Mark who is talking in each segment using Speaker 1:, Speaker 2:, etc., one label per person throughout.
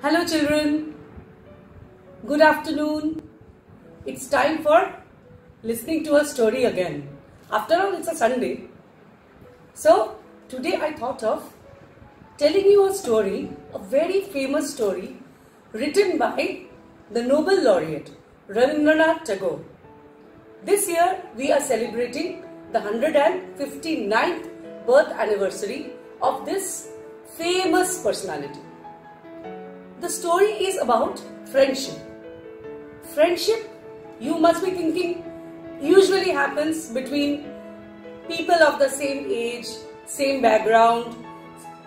Speaker 1: Hello children, good afternoon. It's time for listening to a story again. After all, it's a Sunday. So today I thought of telling you a story, a very famous story written by the Nobel laureate Rabindranath Tagore. This year we are celebrating the 159th birth anniversary of this famous personality. The story is about friendship. Friendship, you must be thinking, usually happens between people of the same age, same background,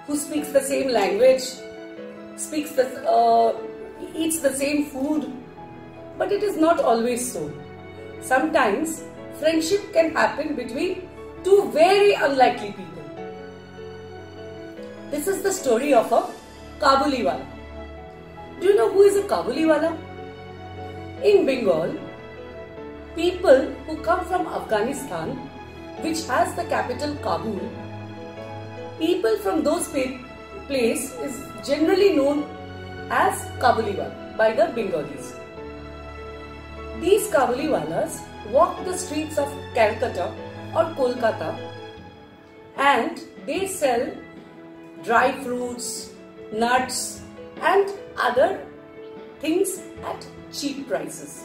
Speaker 1: who speaks the same language, eats the same food. But it is not always so. Sometimes friendship can happen between two very unlikely people. This is the story of a Kabuliwala. Do you know who is a Kabuliwala? In Bengal, people who come from Afghanistan, which has the capital Kabul, people from those places is generally known as Kabuliwala by the Bengalis. These Kabuliwalas walk the streets of Calcutta or Kolkata and they sell dry fruits, nuts and other things at cheap prices.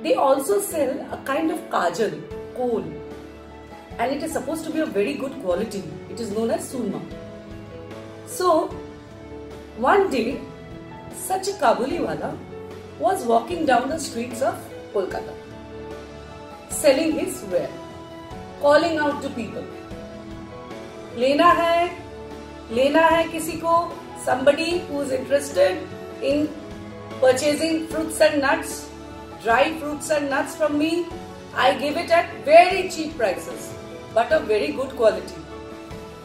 Speaker 1: They also sell a kind of kajal, coal, and it is supposed to be of very good quality. It is known as surma. So, one day, such a Kabuliwala was walking down the streets of Kolkata, selling his ware, calling out to people, लेना है किसी को, somebody who is interested in purchasing fruits and nuts, dry fruits and nuts from me. I give it at very cheap prices, but of very good quality.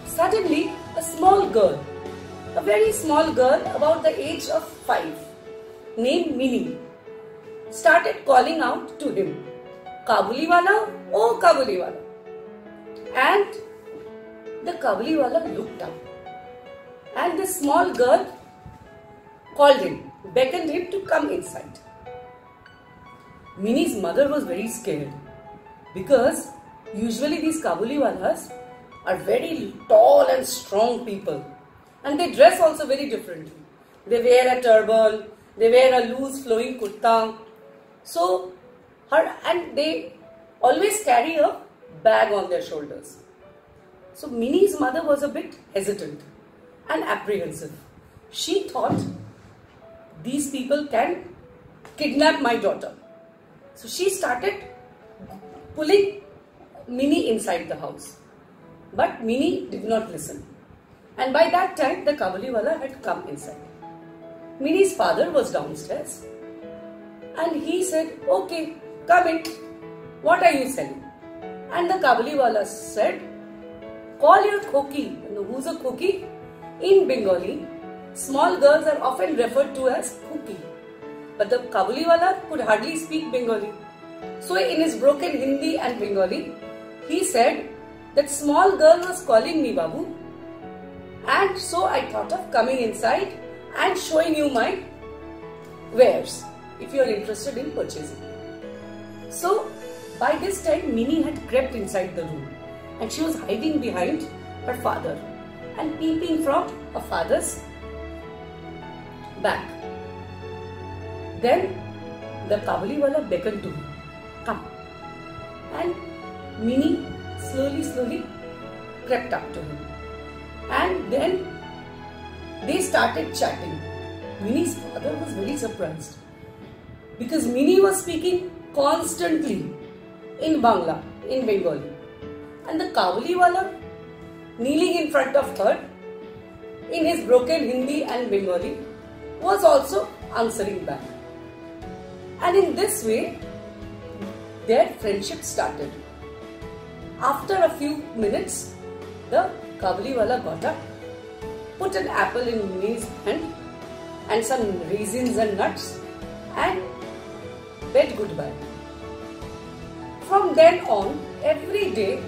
Speaker 1: Suddenly, a small girl, a very small girl about the age of 5, named Minnie, started calling out to him, Kabuliwala, oh Kabuliwala. And the Kabuliwala looked up. And this small girl called him, beckoned him to come inside. Minnie's mother was very scared because usually these Kabuliwalas are very tall and strong people and they dress also very differently. They wear a turban, they wear a loose flowing kurta. So, and they always carry a bag on their shoulders. So Minnie's mother was a bit hesitant and apprehensive. She thought these people can kidnap my daughter. So she started pulling Minnie inside the house. But Minnie did not listen. And by that time the Kabuliwala had come inside. Minnie's father was downstairs and he said, okay, come in. What are you selling? And the Kabuliwala said, call your khoki. You know who's a khoki? In Bengali, small girls are often referred to as Kuki. But the Kabuliwala could hardly speak Bengali. So in his broken Hindi and Bengali, he said that small girl was calling me Babu. And so I thought of coming inside and showing you my wares if you are interested in purchasing. So by this time, Minnie had crept inside the room and she was hiding behind her father and peeping from her father's back. Then the Kabuliwala beckoned to her, come. And Minnie slowly crept up to him. And then they started chatting. Minnie's father was very surprised because Minnie was speaking constantly in Bengali. And the Kabuliwala, kneeling in front of her, in his broken Hindi and Bengali, was also answering back. And in this way, their friendship started. After a few minutes, the Kabuliwala got up, put an apple in Minnie's hand and some raisins and nuts and bid goodbye. From then on, every day,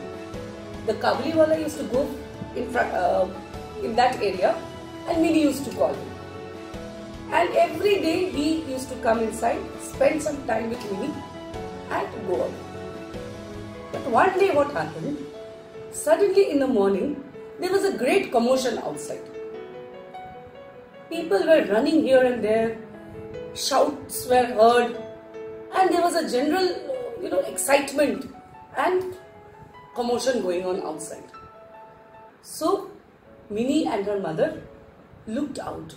Speaker 1: the Kabuliwala used to go in that area and Minnie used to call him. And every day he used to come inside, spend some time with Minnie and go out. But one day what happened? Suddenly in the morning, there was a great commotion outside. People were running here and there, shouts were heard, and there was a general, excitement and commotion going on outside. So, Minnie and her mother looked out,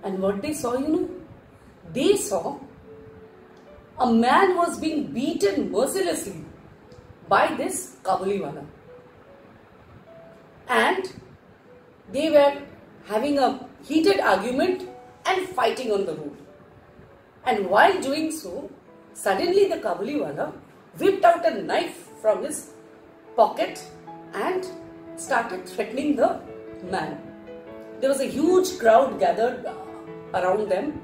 Speaker 1: and what they saw, they saw a man was being beaten mercilessly by this Kabuliwala. And they were having a heated argument and fighting on the road. And while doing so, suddenly the Kabuliwala whipped out a knife from his pocket and started threatening the man. There was a huge crowd gathered around them.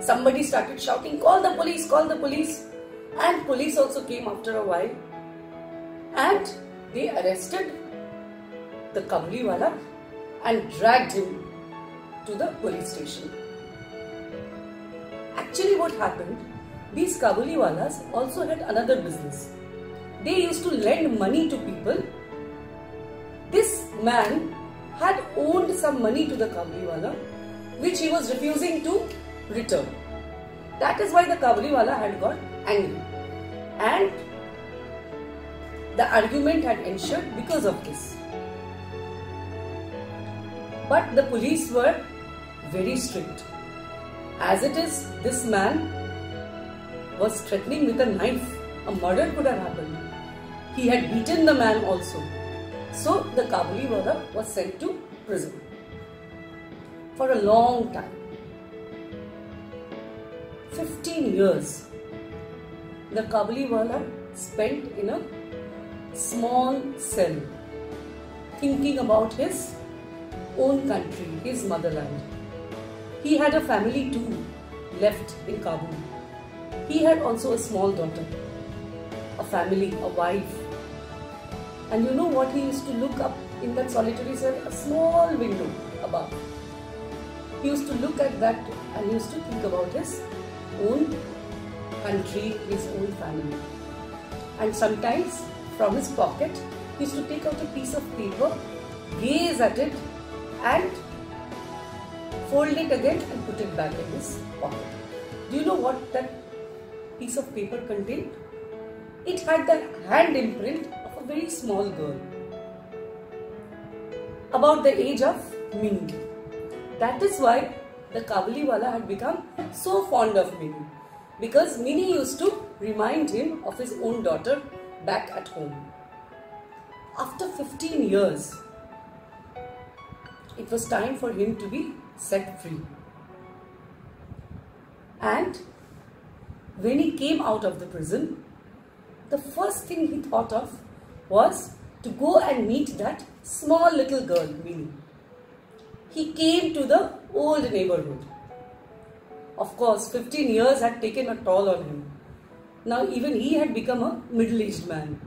Speaker 1: Somebody started shouting, "Call the police, call the police." And police also came after a while. And they arrested the Kabuliwala and dragged him to the police station. Actually what happened, these Kabuliwalas also had another business. They used to lend money to people. This man had owed some money to the Kabuliwala, which he was refusing to return. That is why the Kabuliwala had got angry. And the argument had ensued because of this. But the police were very strict. As it is, this man was threatening with a knife. A murder could have happened. He had beaten the man also. So the Kabuliwala was sent to prison for a long time. 15 years the Kabuliwala spent in a small cell, thinking about his own country, his motherland. He had a family too left in Kabul. He had also a small daughter, a family, a wife. And you know what he used to look up in that solitary cell? A small window above. He used to look at that and he used to think about his own country, his own family. And sometimes from his pocket, he used to take out a piece of paper, gaze at it and fold it again and put it back in his pocket. Do you know what that piece of paper contained? It had the hand imprint of a very small girl, about the age of Minnie. That is why the Kabuliwala had become so fond of Minnie, because Minnie used to remind him of his own daughter back at home. After 15 years, it was time for him to be set free. And when he came out of the prison, the first thing he thought of was to go and meet that small little girl, Minnie. He came to the old neighborhood. Of course, 15 years had taken a toll on him. Now even he had become a middle-aged man.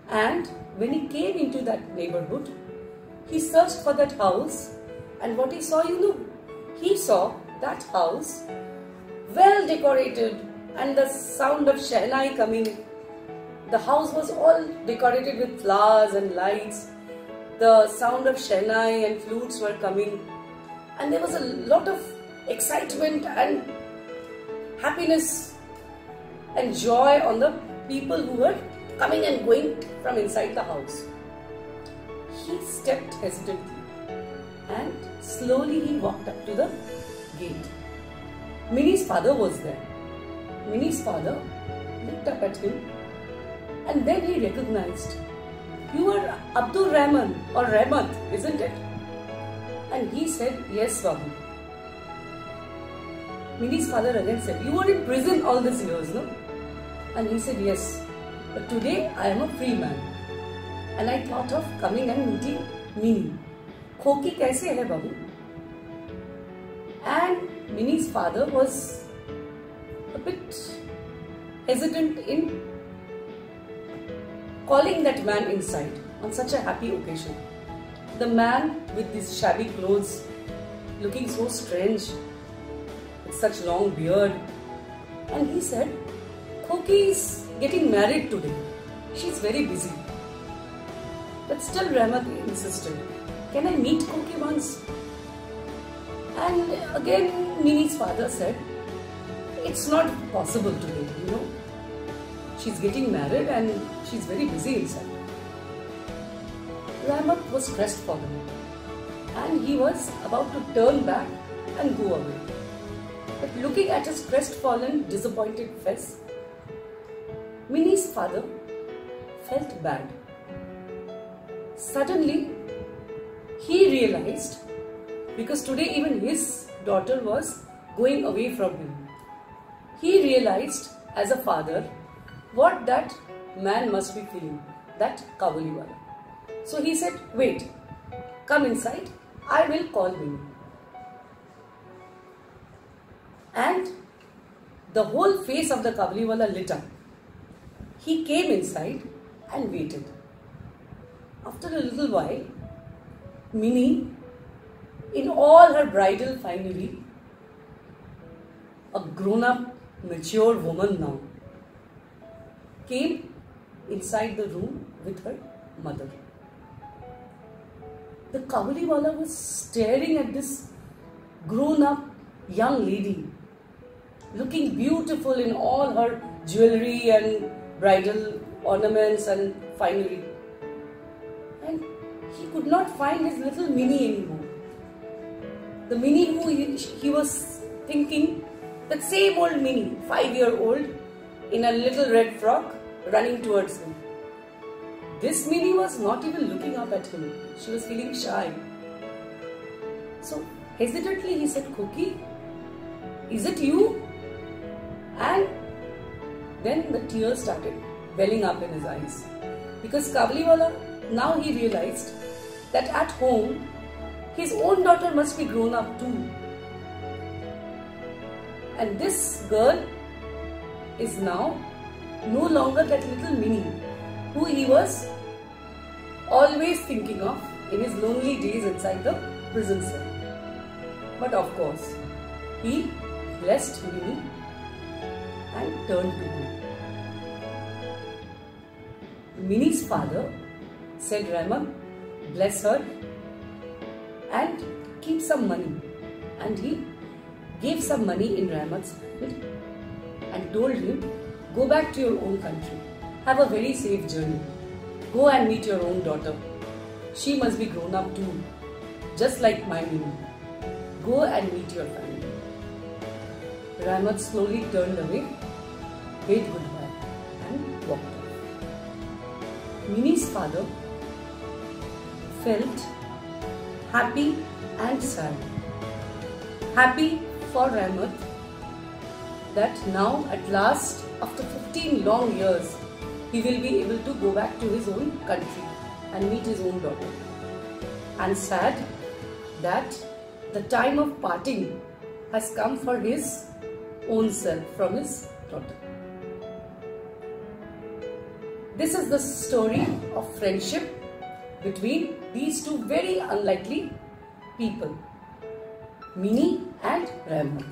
Speaker 1: And when he came into that neighborhood, he searched for that house, and what he saw, he saw that house well decorated and the sound of Shehnai coming. The house was all decorated with flowers and lights. The sound of Shehnai and flutes were coming, and there was a lot of excitement and happiness and joy on the people who were coming and going from inside the house. He stepped hesitantly and slowly he walked up to the gate. Minnie's father was there. Minnie's father looked up at him and then he recognized, "You are Abdul Rahman or Rahmat, isn't it?" And he said, "Yes, Babu." Minnie's father again said, "You were in prison all these years, no?" And he said, "Yes, but today I am a free man. And I thought of coming and meeting Minnie. Khoki kaise hai, Babu?" And Minnie's father was a bit hesitant in calling that man inside on such a happy occasion. The man with these shabby clothes looking so strange with such long beard. And he said, Koki is getting married today. She's very busy. But still Rahmat insisted, can I meet Koki once? And again Mini's father said, it's not possible today, you know. She's getting married and she's very busy inside. Rahmat was crestfallen and he was about to turn back and go away. But looking at his crestfallen, disappointed face, Mini's father felt bad. Suddenly, he realized, because today even his daughter was going away from him, he realized as a father what that man must be feeling, that Kabuliwala. So he said, wait, come inside, I will call Mini. And the whole face of the Kabuliwala lit up. He came inside and waited. After a little while, Mini, in all her bridal finery, a grown-up, mature woman now, came inside the room with her mother. The Kabuliwala was staring at this grown-up young lady, looking beautiful in all her jewelry and bridal ornaments and finery. And he could not find his little Mini anymore. The Mini who he was thinking, that same old Mini, 5-year-old, in a little red frock, running towards him. This Mini was not even looking up at him. She was feeling shy. So hesitantly he said, Koki, is it you? And then the tears started welling up in his eyes. Because Kabuliwala, now he realized that at home, his own daughter must be grown up too. And this girl is now no longer that little Mini who he was always thinking of in his lonely days inside the prison cell. But of course, he blessed Mini and turned to go. Mini's father said, Rahmat, bless her and keep some money. And he gave some money in Rahmat's hand and told him, go back to your own country. Have a very safe journey. Go and meet your own daughter. She must be grown up too, just like my Mini. Go and meet your family. Rahmat slowly turned away, bade goodbye and walked off. Mini's father felt happy and sad. Happy for Rahmat that now at last, after 15 long years, he will be able to go back to his own country and meet his own daughter. And sad that the time of parting has come for his own self from his daughter. This is the story of friendship between these two very unlikely people, Mini and Rahmat.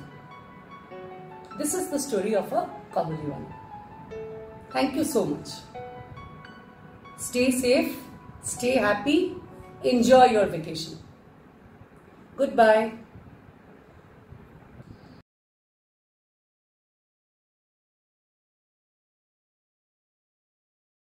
Speaker 1: This is the story of a Kabuliwala. Thank you so much. Stay safe, stay happy, enjoy your vacation. Goodbye.